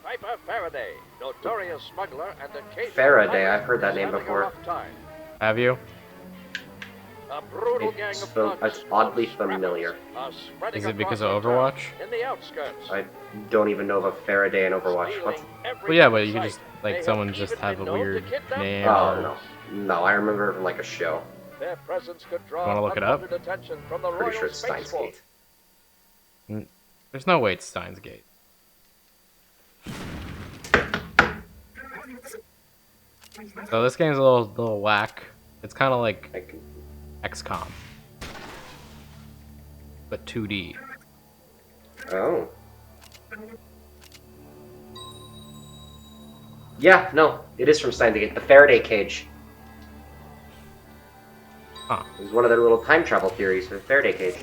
Piper Faraday, notorious smuggler and occasional Faraday, I've heard that name before. Have you? A brutal gang of thugs It's oddly called familiar. Scrappers are spreading Is it because across of our town Overwatch? In the outskirts. I don't even know of a Faraday in Overwatch. What's... Well, yeah, but you could just, like, someone just have a weird name. Oh, no. No, I remember it from, like, a show. Their presence could draw Wanna look it up? unwanted attention from the Pretty Royal sure it's Space Steins Force. Gate. There's no way it's Steins Gate. So this game's a little whack. It's kind of like I can... XCOM, but 2D. Oh. Yeah, no, it is from Steins Gate. The Faraday cage. Huh. It was one of their little time travel theories for the Faraday cage.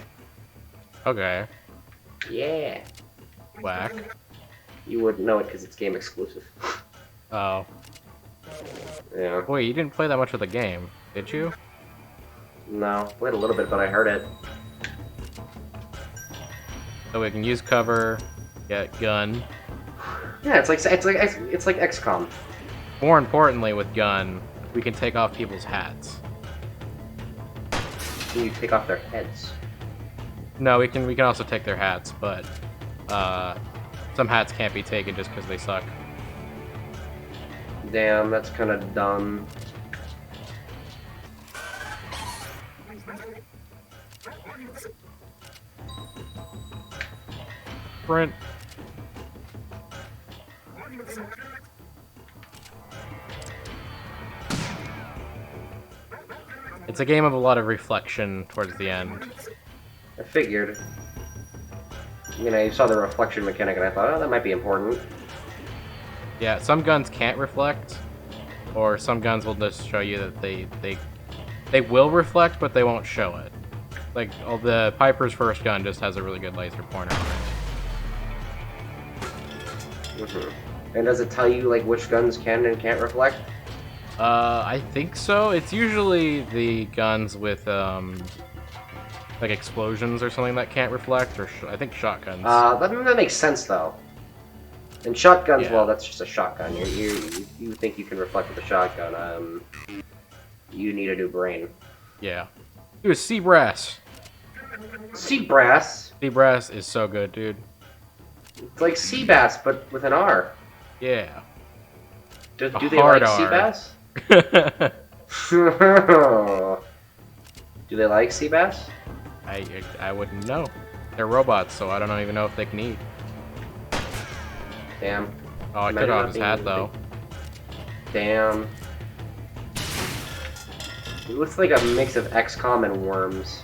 Okay. Yeah. Whack. You wouldn't know it because it's game exclusive. Oh. Yeah. Wait, you didn't play that much of the game, did you? No, played a little bit, but I heard it. So we can use cover, get gun. Yeah, it's like XCOM. More importantly, with gun, we can take off people's hats. Can you take off their heads? No, we can also take their hats, but some hats can't be taken just because they suck. Damn, that's kind of dumb. Sprint. It's a game of a lot of reflection towards the end. I figured. You know, you saw the reflection mechanic and I thought, oh, that might be important. Yeah, some guns can't reflect, or some guns will just show you that they will reflect, but they won't show it. Like, the Piper's first gun just has a really good laser pointer on it. And does it tell you, like, which guns can and can't reflect? I think so. It's usually the guns with, like explosions or something that can't reflect, or I think shotguns. That makes sense, though. And shotguns, Yeah. well, that's just a shotgun. You think you can reflect with a shotgun, you need a new brain. Yeah. Dude, Sea Brass. Sea brass? Sea Brass is so good, dude. It's like sea bass, but with an R. Yeah. Do A they hard like sea R. bass? Do they like sea bass? I wouldn't know. They're robots, so I don't even know if they can eat. Damn. Oh, I Imagine took off not his being hat, able though. Damn. It looks like a mix of XCOM and Worms.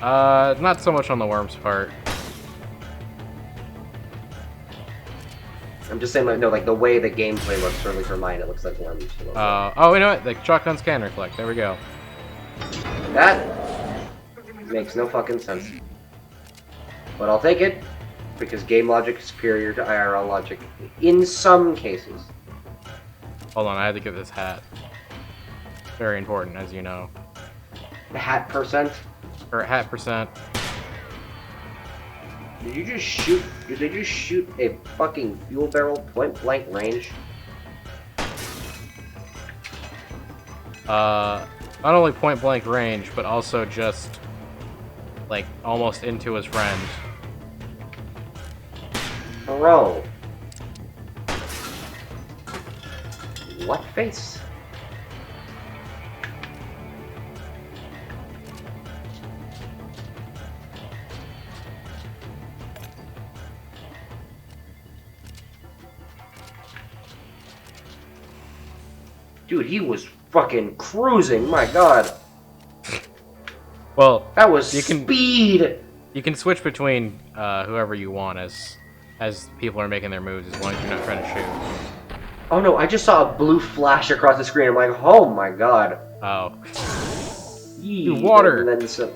Not so much on the worms part. I'm just saying, like, no, like the way the gameplay looks, certainly for mine, it looks like Worms. Oh, you know what? The shotguns can reflect. There we go. That makes no fucking sense. But I'll take it, because game logic is superior to IRL logic in some cases. Hold on, I had to get this hat. Very important, as you know. The hat percent? Or hat percent. Did you just shoot? Did they just shoot a fucking fuel barrel point blank range? Not only point blank range, but also just like almost into his friend. Bro. What face? Dude, he was fucking cruising, my god. Well, That was you can speed! you can switch between whoever you want as people are making their moves, as long as you're not trying to shoot. Oh no, I just saw a blue flash across the screen. I'm like, oh my god. Oh, Yee. Dude, water! And then some...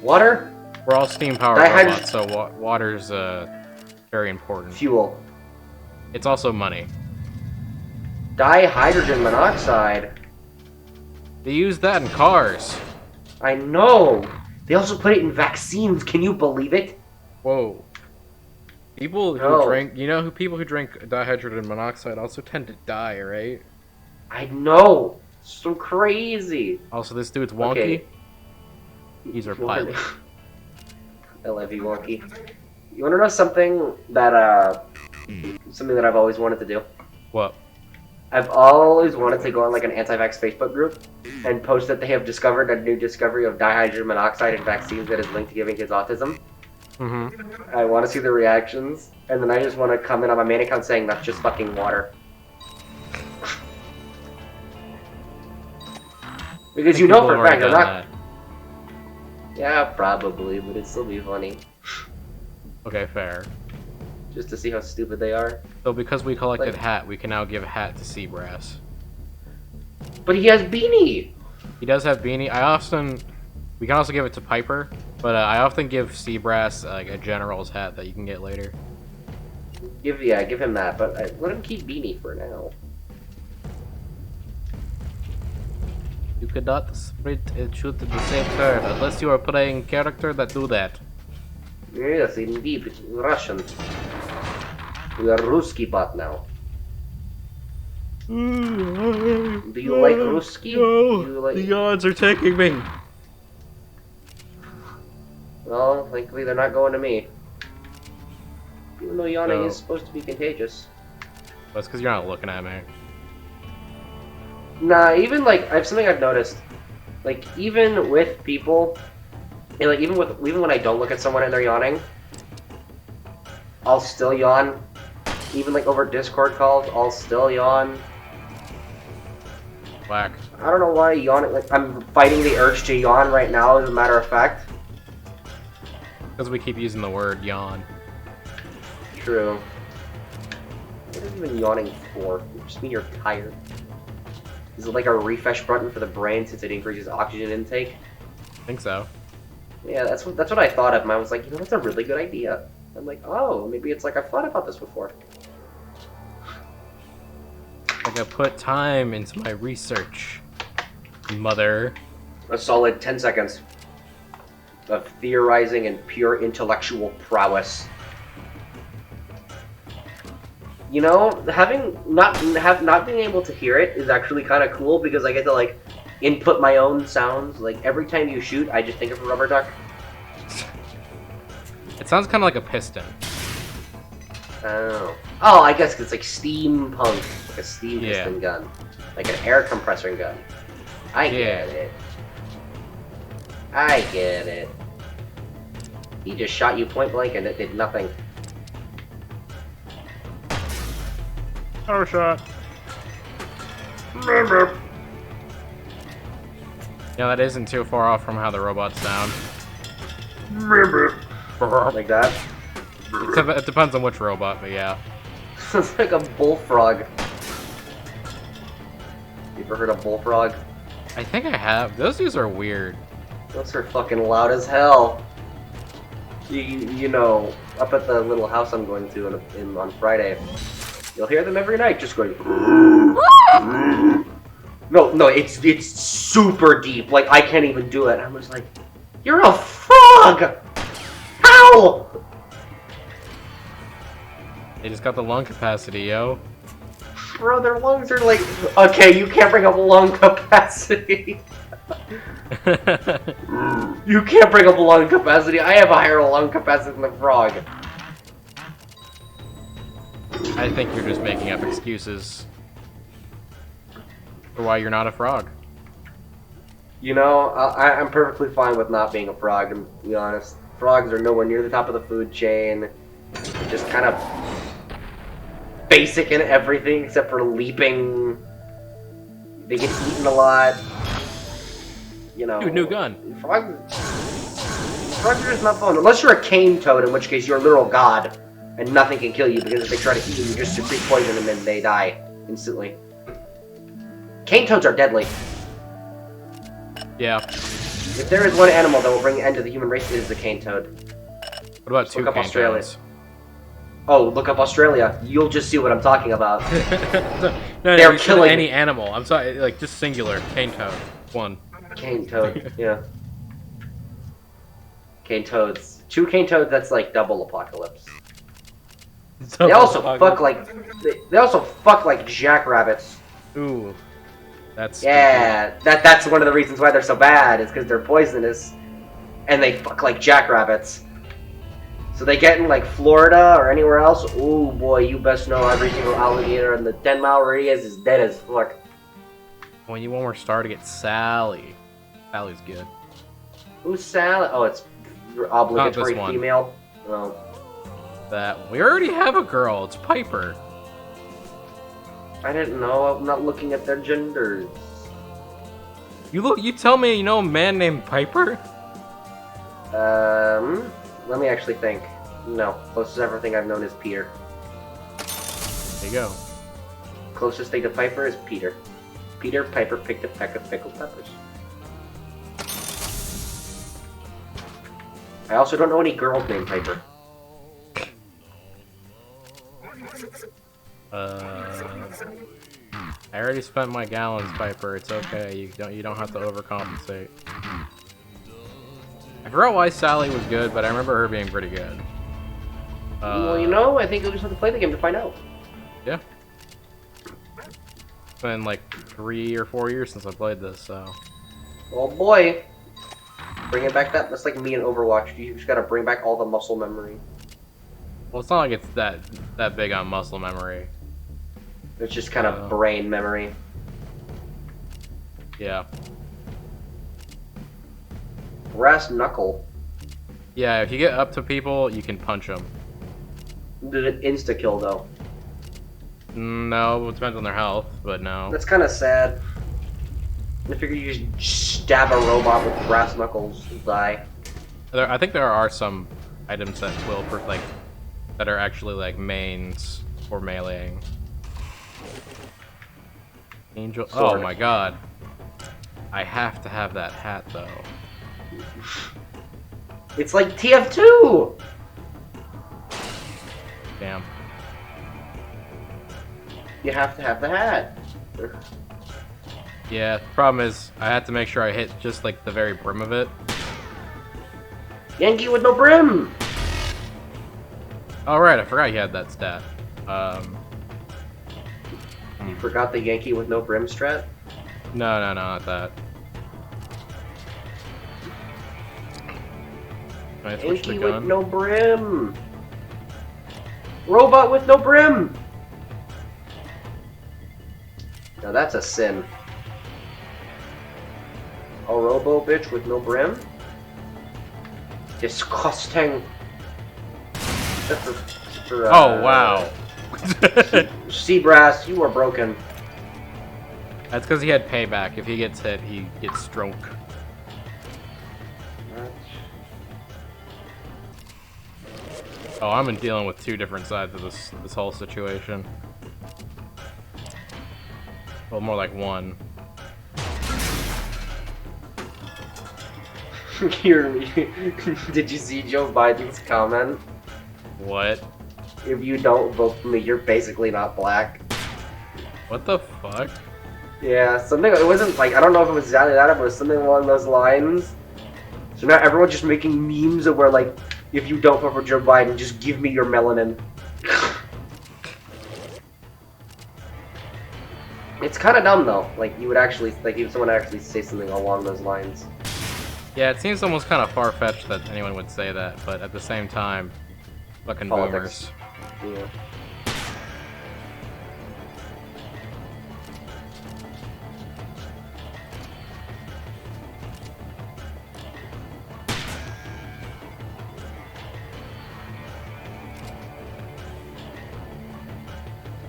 Water? we're all steam powered Dihydro- robots, so water's very important. Fuel. It's also money. Dihydrogen monoxide. They use that in cars. I know. They also put it in vaccines. Can you believe it? Whoa. People who No. drink, people who drink dihydrogen monoxide also tend to die, right? I know. So crazy. Also, this dude's wonky. Okay. He's our pilot. I love you, Wonky. You want to know something that I've always wanted to do? What? I've always wanted to go on like an anti-vax Facebook group and post that they have discovered a new discovery of dihydrogen monoxide in vaccines that is linked to giving kids autism. Mm-hmm. I want to see the reactions, and then I just want to comment on my main account saying that's just fucking water. Because you know for a fact they're not. Yeah, probably, but it'd still be funny. Okay, fair. Just to see how stupid they are. So because we collected Like- Hat, we can now give Hat to Seabrass. But he has Beanie! He does have Beanie. We can also give it to Piper, but I often give Seabrass like a general's hat that you can get later. Give him that, but let him keep Beanie for now. You cannot sprint and shoot at the same turn unless you are playing character that do that. Yes, indeed, it's Russian. We are Ruski bot now. Do you like Ruski? No, Do you like... the yawns are taking me. Well, thankfully they're not going to me. Even though yawning No. is supposed to be contagious. That's because you're not looking at me. Nah, even like something I've noticed. Like even with people, and like even when I don't look at someone and they're yawning, I'll still yawn. Even like over Discord calls, I'll still yawn. Whack. I don't know why yawning. Like I'm fighting the urge to yawn right now. As a matter of fact. Because we keep using the word yawn. True. What is even yawning for? It just mean you're tired. Is it like a refresh button for the brain since it increases oxygen intake? I think so. Yeah, that's what I thought of, and I was like, that's a really good idea. I'm like, oh, maybe it's like I've thought about this before. Like I put time into my research, mother. A solid 10 seconds of theorizing and pure intellectual prowess. You know, not being able to hear it is actually kind of cool because I get to like input my own sounds. Like every time you shoot, I just think of a rubber duck. It sounds kind of like a piston. Oh, I guess it's like steampunk, like a steam piston Yeah. gun, like an air compressor gun. I get Yeah. it. I get it. He just shot you point blank and it did nothing. Power shot. That isn't too far off from how the robots sound. Like that. It depends on which robot, but yeah. It's like a bullfrog. You ever heard of bullfrog? I think I have. Those dudes are weird. Those are fucking loud as hell. You know, up at the little house I'm going to on Friday, you'll hear them every night just going. No, it's super deep. Like I can't even do it. I'm just like, you're a frog. How? They just got the lung capacity, yo. Bro, their lungs are like. Okay, you can't bring up lung capacity. You can't bring up lung capacity. I have a higher lung capacity than the frog. I think you're just making up excuses for why you're not a frog. You know, I'm perfectly fine with not being a frog, to be honest. Frogs are nowhere near the top of the food chain. They're just kind of basic in everything except for leaping. They get eaten a lot. You know. Dude, new gun. Frogs are just not fun. Unless you're a cane toad, in which case you're a literal god. And nothing can kill you because if they try to eat you, you just secrete poison and then they die instantly. Cane toads are deadly. Yeah. If there is one animal that will bring an end to the human race, it is the cane toad. What about Look two up cane Australia. toads? Oh, look up Australia. You'll just see what I'm talking about. no, They're you said killing any animal. I'm sorry, like just singular. Cane toad. One. Cane toad, yeah. Cane toads. Two cane toads, that's like double apocalypse. They also fuck like they also fuck like jackrabbits. Ooh, that's Yeah, that's one of the reasons why they're so bad. Is because they're poisonous, and they fuck like jackrabbits. So they get in like Florida or anywhere else. Ooh boy, you best know every single alligator in the 10-mile radius is dead as fuck. When you want more star to get Sally. Sally's good. Who's Sally? Oh, it's obligatory one. female. Oh. That we already have a girl. It's Piper. I didn't know. I'm not looking at their genders. You tell me you know a man named Piper? Let me actually think. No, closest everything I've known is Peter. There you go. Closest thing to Piper is Peter. Peter Piper picked a peck of pickled peppers. I also don't know any girls named Piper. I already spent my gallons, Piper. It's okay. You don't have to overcompensate. I forgot why Sally was good, but I remember her being pretty good. Well, you know, I think we just have to play the game to find out. Yeah. It's been like 3 or 4 years since I played this, so. Oh boy. Bringing back that's like me in Overwatch. You just gotta bring back all the muscle memory. Well, it's not like it's that big on muscle memory. It's just kind of brain memory. Yeah. Brass knuckle. Yeah, if you get up to people, you can punch them. Did it insta kill though? No, it depends on their health, but no. That's kind of sad. I figure you just stab a robot with brass knuckles and die. I think there are some items that will that are actually like mains for meleeing. Angel. Sword. Oh my god. I have to have that hat though. It's like TF2! Damn. You have to have the hat. Yeah, the problem is I had to make sure I hit just like the very brim of it. Yankee with no brim! Oh right, I forgot you had that stat. You forgot the Yankee with no brim strat? No, not that. Can I switch the Yankee gun? with no brim! Robot with no brim! Now that's a sin. A robo bitch with no brim? Disgusting. Oh wow. Seabrass, you are broken. That's because he had payback. If he gets hit, he gets stroke. Oh, I'm in dealing with two different sides of this whole situation. Well, more like one. Did you see Joe Biden's comment? What? If you don't vote for me, you're basically not black. What the fuck? Yeah, something. It wasn't like I don't know if it was exactly that, but it was something along those lines. So now everyone's just making memes of where like, if you don't vote for Joe Biden, just give me your melanin. It's kind of dumb though. Like you would actually like if someone actually say something along those lines. Yeah, it seems almost kind of far-fetched that anyone would say that, but at the same time, fucking Politics. boomers. Yeah.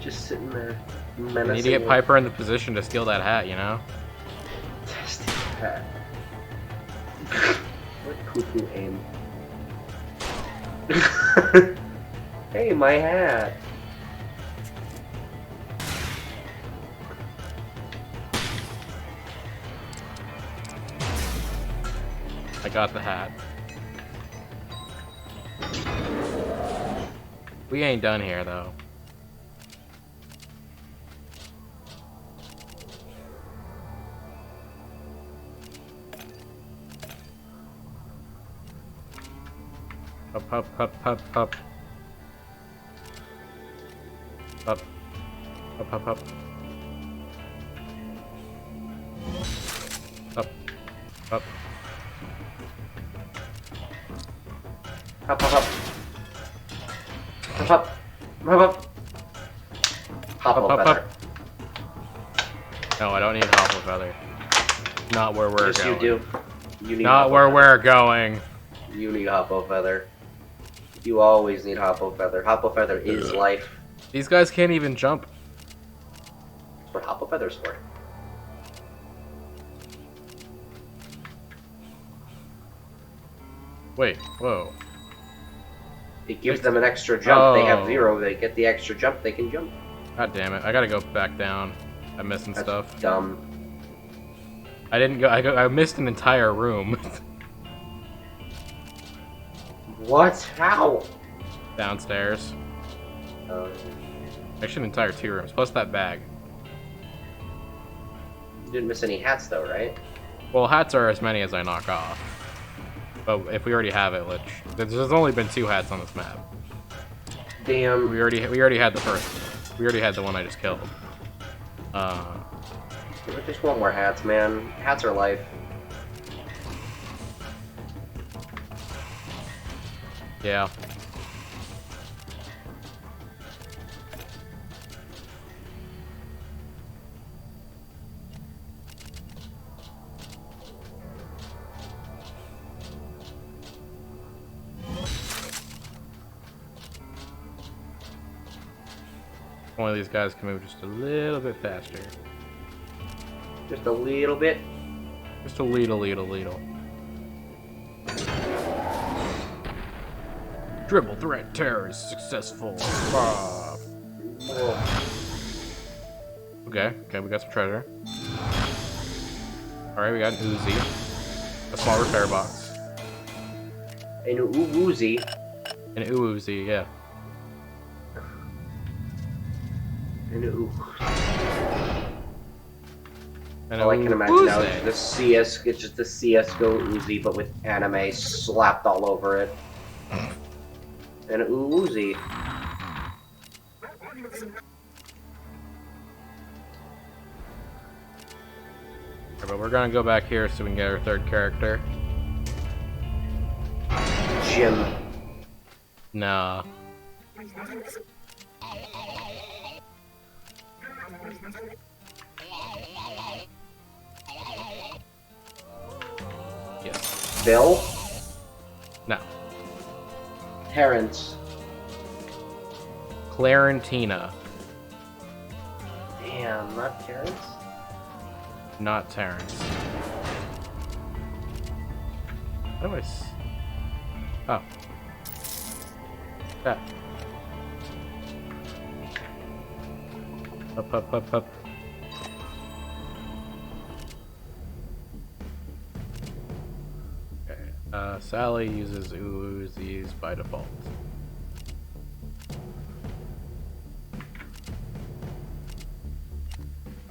Just sitting there, menacing. You need to get Piper in the position to steal that hat, you know? Steal that. What poo-poo aim? Hey, my hat. I got the hat. We ain't done here, though. Hup, hup, hup, hup, hup. Up. Up, up, up. Up. Up. Hop, hop, hop. Hop, hop. Hop, hop. Hopple Up, up, feather. up. No, I don't need hopple feather. Not where we're Yes, going. you do. You need Not hopple where feather. we're going. You need hopple feather. You always need hopple feather. Hopple feather is life. These guys can't even jump. That's what hopple feather's for. Wait, whoa. It gives them an extra jump. They have Oh. 0. They get the extra jump. They can jump. God damn it! I gotta go back down. I'm missing That's stuff. dumb. I didn't go. I missed an entire room. What? How? Downstairs. Um, Actually, an entire 2 rooms plus that bag. you didn't miss any hats though, right? Well, hats are as many as I knock off. But if we already have it, there's only been 2 hats on this map. Damn. We already had the first. We already had the one I just killed. I just want more hats, man. Hats are life. Yeah. One of these guys can move just a little bit faster. Just a little bit. Just a little. Dribble threat terror successful. Ah. Whoa. Okay, we got some treasure. Alright, we got an Uzi. A small repair box. An Uzi. An Uzi, yeah. An Ooh. And All I can imagine now Uzi. is it's just the CS:GO Uzi, but with anime slapped all over it. An Uzi. Okay, but we're gonna go back here so we can get our 3rd character. Jim. Nah. Yes. Bill. No. Terrence. Clarentina. Damn, not Terrence. Not Terrence. How do I Oh. That. Up. Okay. Sally uses Uzis by default.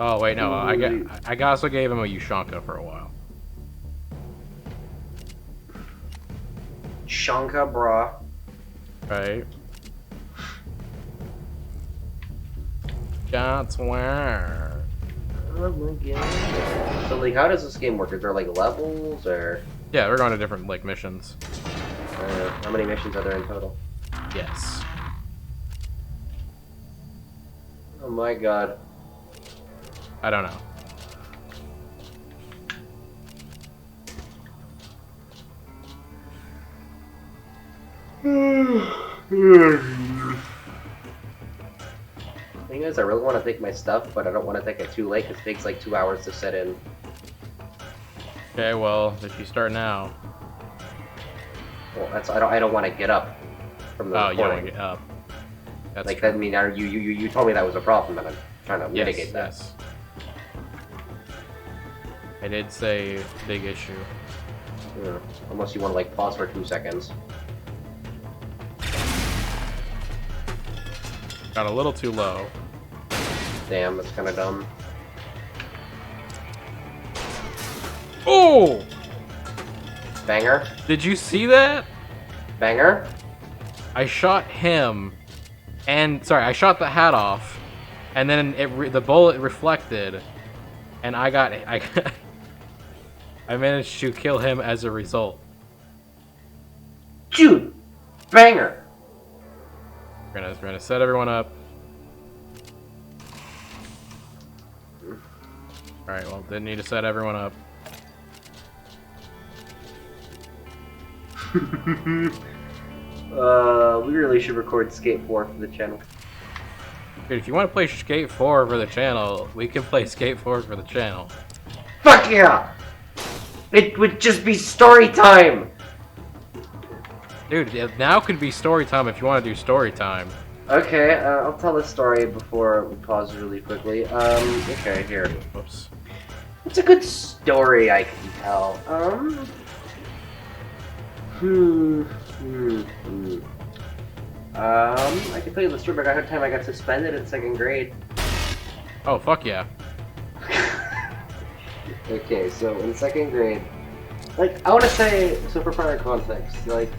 Oh wait, no. I also gave him a Ushanka for a while. Shanka, brah. Right. That's where. Oh my god. So, like, how does this game work? Is there, like, levels, or... Yeah, we're going to different like missions. How many missions are there in total? Yes. Oh my god. I don't know. Thing is, I really want to take my stuff, but I don't want to take it too late, because it takes like 2 hours to set in. Okay, well, if you start now. Well, that's I don't want to get up from the Oh, you don't recording. get up. That's Like, true. that mean, you told me that was a problem, and I'm trying to Yes, mitigate that. yes. I did say big issue. Yeah. Unless you want to, like, pause for 2 seconds. Got a little too low. Damn, that's kind of dumb. Oh! Banger? Did you see that? Banger? I shot him, And sorry, I shot the hat off, and then the bullet reflected, and I managed to kill him as a result. Dude, banger. We're gonna set everyone up. All right, well, didn't need to set everyone up. We really should record Skate 4 for the channel. Dude, if you want to play Skate 4 for the channel, we can play Skate 4 for the channel. Fuck yeah! It would just be story time! Dude, now could be story time if you want to do story time. Okay, I'll tell the story before we pause really quickly. Okay, here. Whoops. What's a good story I can tell? I can tell you the story about the time I got suspended in 2nd grade. Oh, fuck yeah. Okay, so in 2nd grade, like, I want to say, so for prior context, like,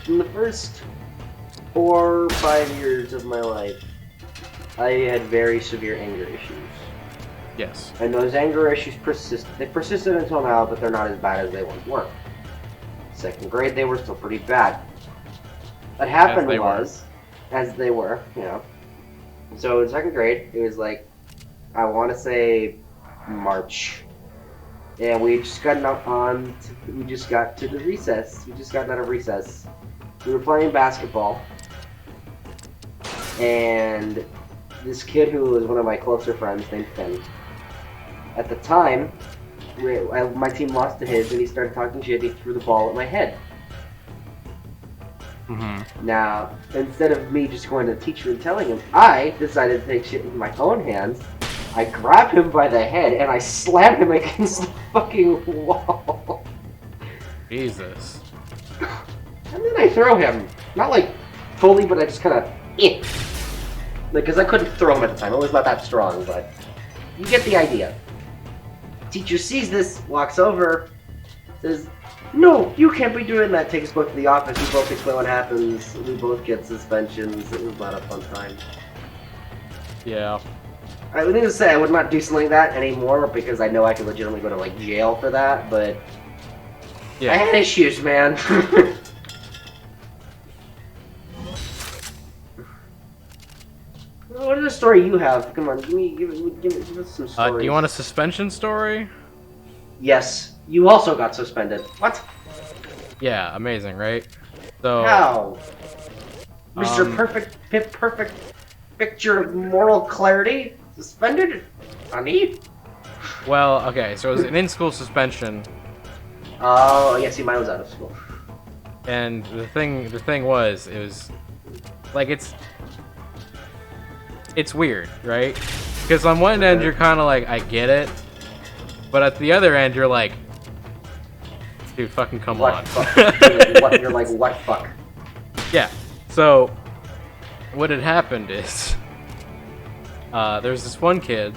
in the first 4 or 5 years of my life, I had very severe anger issues. Yes. And those anger issues they persisted until now, but they're not as bad as they once were. 2nd grade, they were still pretty bad. What happened as they were, you know. So in 2nd grade, it was like, I want to say March. And we just got we just got to the recess. We just got out of recess. We were playing basketball. And this kid who was one of my closer friends named Finn. At the time, my team lost to his, and he started talking shit. He threw the ball at my head. Mm-hmm. Now, instead of me just going to the teacher and telling him, I decided to take shit in my own hands. I grab him by the head and I slam him against the fucking wall. Jesus. And then I throw him. Not like fully, but I just kind of like, because I couldn't throw him at the time. I was not that strong, but you get the idea. Teacher sees this, walks over, says, "No, you can't be doing that." Takes us both to the office. We both explain what happens. We both get suspensions. It was not a fun time. Yeah. I would need to say I would not do something like that anymore because I know I could legitimately go to like jail for that. But Yeah. I had issues, man. What is the story you have? Come on, give us some stories. Do you want a suspension story? Yes, you also got suspended. What? Yeah, amazing, right? So How? Mr. Perfect picture of moral clarity? Suspended? Honey? well, okay, so it was an in-school suspension, Oh, yeah, see, mine was out of school. and the thing was, it was like it's weird, right? Because on one end you're kind of like, I get it, but at the other end you're like, dude, fucking come on. What fuck? You're like, what fuck? Yeah. So what had happened is there's this one kid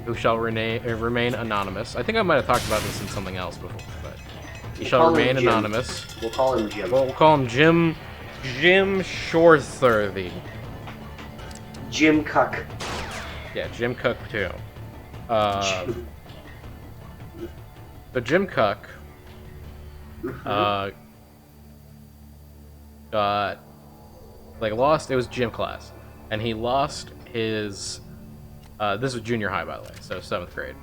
who shall remain anonymous. I think I might have talked about this in something else before, but he shall remain anonymous. We'll call him Jim. Well, we'll call him Jim Shoreworthy. Jim Cuck. Yeah, Jim Cook too. But Jim Cook got lost. It was gym class, and he lost his. This was junior high, by the way, so 7th grade.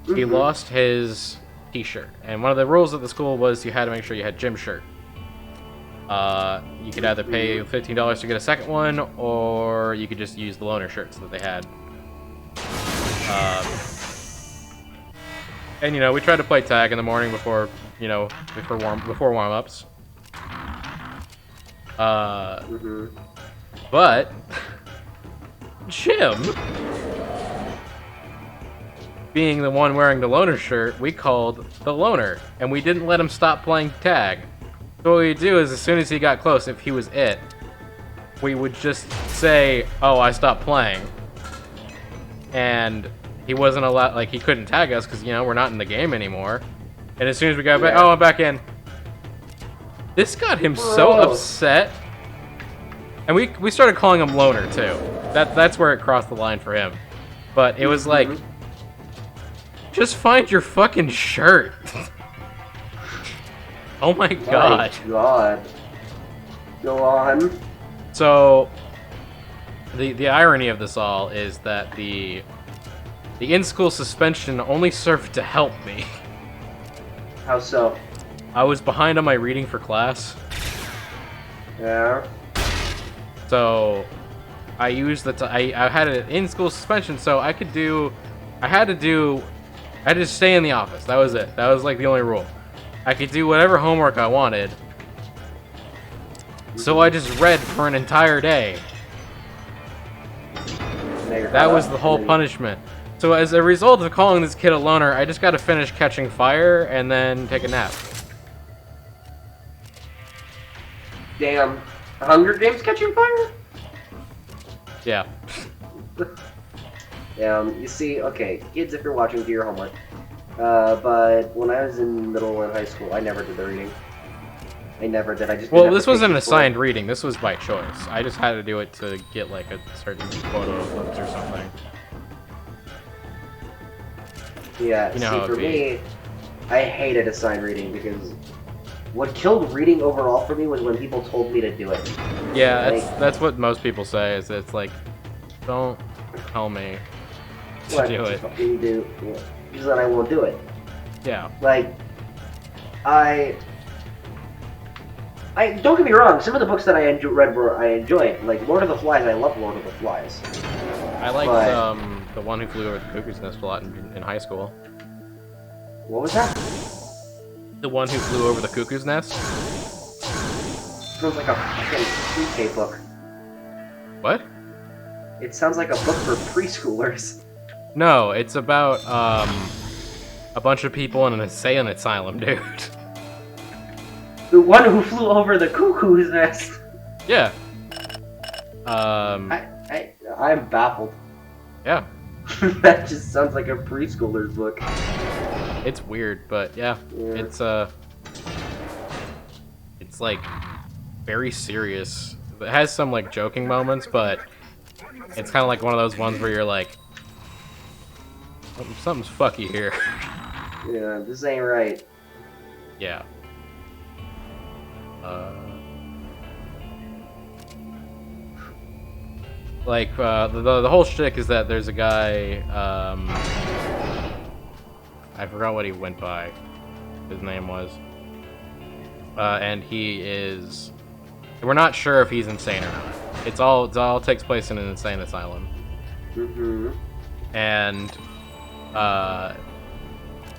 He lost his T-shirt, and one of the rules at the school was you had to make sure you had gym shirt. You could either pay $15 to get a second one, or you could just use the loaner shirts that they had. And we tried to play tag in the morning before warm-ups. But Jim, being the one wearing the loaner shirt, we called the loaner, and we didn't let him stop playing tag. So what we'd do is, as soon as he got close, if he was it, we would just say, "Oh, I stopped playing," and he wasn't allowed. Like, he couldn't tag us because we're not in the game anymore. And as soon as we got back, "Oh, I'm back in." This got him so upset And we started calling him Loner too. That's where it crossed the line for him. But it was like, just find your fucking shirt. Oh my god. My god. Go on. So the irony of this all is that the in-school suspension only served to help me. How so? I was behind on my reading for class. Yeah. So I used I had an in-school suspension, so I had to stay in the office. That was it. That was like the only rule. I could do whatever homework I wanted. So I just read for an entire day. That was the whole punishment. So as a result of calling this kid a loner, I just got to finish catching fire and then take a nap. Damn. Hunger Games catching fire? Yeah. You see, okay, kids, if you're watching, do your homework. But when I was in middle and high school, I never did the reading. I never did. I just well, this wasn't assigned reading. This was by choice. I just had to do it to get like a certain quota of votes or something. Yeah. You know see, for me, I hated assigned reading because what killed reading overall for me was when people told me to do it. Yeah, like, that's what most people say. Is it's like, don't tell me to do it. Fucking do. Yeah. Because then I won't do it. Yeah. Like, I don't get me wrong. Some of the books that I read were I enjoyed. Like Lord of the Flies. I love Lord of the Flies. I liked The One Who Flew Over the Cuckoo's Nest a lot in high school. What was that? The One Who Flew Over the Cuckoo's Nest. Sounds like a fucking pre-K book. What? It sounds like a book for preschoolers. No, it's about a bunch of people in an insane asylum, dude. The One Who Flew Over the Cuckoo's Nest. Yeah. I'm baffled. Yeah. That just sounds like a preschooler's book. It's weird, but yeah. It's like very serious. It has some like joking moments, but it's kind of like one of those ones where you're like, something's fucky here. Yeah, this ain't right. Yeah. Like, the whole shtick is that there's a guy, I forgot what he went by, his name was, and he is, we're not sure if he's insane or not. It all takes place in an insane asylum. Mm-hmm. And,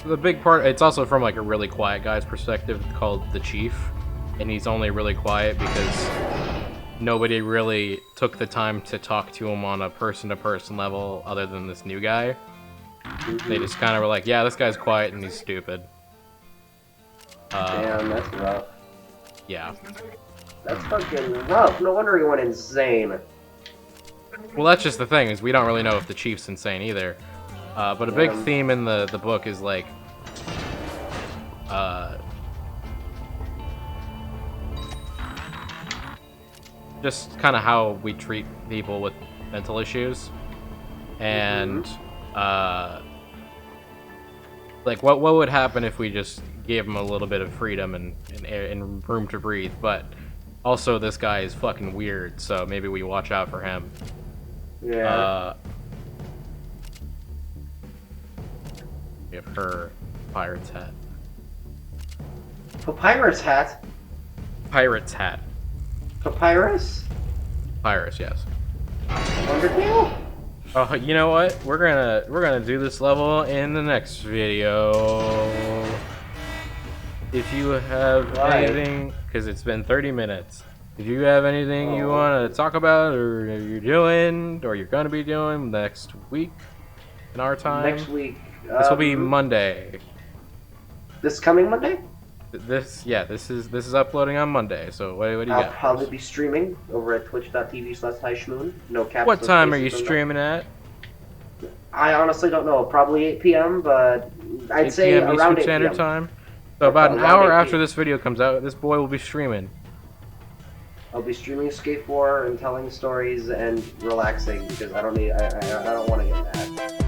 the big part, it's also from like a really quiet guy's perspective called the Chief, and he's only really quiet because nobody really took the time to talk to him on a person-to-person level other than this new guy. Mm-hmm. They just kind of were like, yeah, this guy's quiet and he's stupid. Damn, that's rough. Yeah. That's fucking rough. No wonder he went insane. Well, that's just the thing, is we don't really know if the Chief's insane either. But a big theme in the book is like, just kind of how we treat people with mental issues, and like what would happen if we just gave him a little bit of freedom and room to breathe. But also, this guy is fucking weird, so maybe we watch out for him. Yeah. Give her pirate's hat. Papyrus hat? Pirate's hat. Papyrus? Pirates, yes. Undertale? Oh, you know what? We're gonna do this level in the next video. If you have anything, because it's been 30 minutes. If you have anything you want to talk about, or you're doing, or you're gonna be doing next week in our time. Next week. This will be Monday. This coming Monday? This is uploading on Monday. So what do you got? I'll probably be streaming over at twitch.tv/highschmoon. No caps. What time are you streaming at? I honestly don't know. Probably 8 p.m., but I'd say around 8 p.m. Eastern Standard Time. So about an hour after this video comes out, this boy will be streaming. I'll be streaming Skate 4 and telling stories and relaxing because I don't want to get mad.